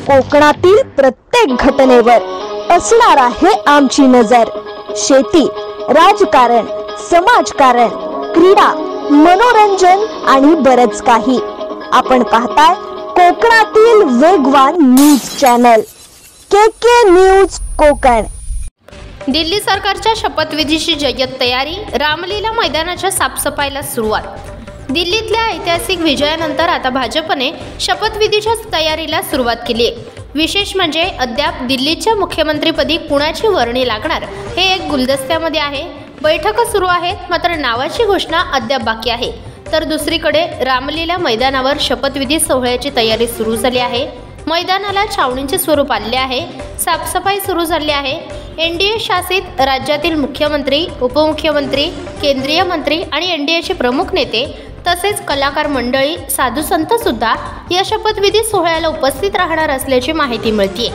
कोकणातील प्रत्येक घटनेवर असणार आहे आमची नजर। शेती, राजकारण, समाजकारण, क्रीडा, मनोरंजन आणि बरंच काही। आपण पाहताय कोकणातील वेगवान news channel KK news Konkan. Delhi सरकारच्या शपथविधीची जय्यत तयारी, रामलीला मैदानाच्या साफसफाईला सुरुवात। दिल्लीतल्या ऐतिहासिक विजयानंतर आता भाजपने शपथविधीच्या तयारीला सुरुवात केली आहे। विशेष म्हणजे अद्याप दिल्लीच्या मुख्यमंत्रीपदी कुणाची वर्णी लागणार हे एक गुलदस्त्यामध्ये आहे। बैठका सुरू आहेत, मात्र नावाची घोषणा अद्याप बाकी आहे। तर दुसरीकडे रामलीला मैदानावर शपथविधी सोहळ्याची तयारी सुरू झाली आहे। मैदानाला छावणीचे स्वरूप आले आहे, साफसफाई सुरू झाली आहे। NDA शासित राज्यातील मुख्यमंत्री, उपमुख्यमंत्री, केंद्रीय मंत्री आणि NDAचे प्रमुख नेते तसेच कलाकार मंडळी, साधू संत सुद्धा या शपथविधी सोहळ्याला उपस्थित राहणार असल्याची माहिती मिळते।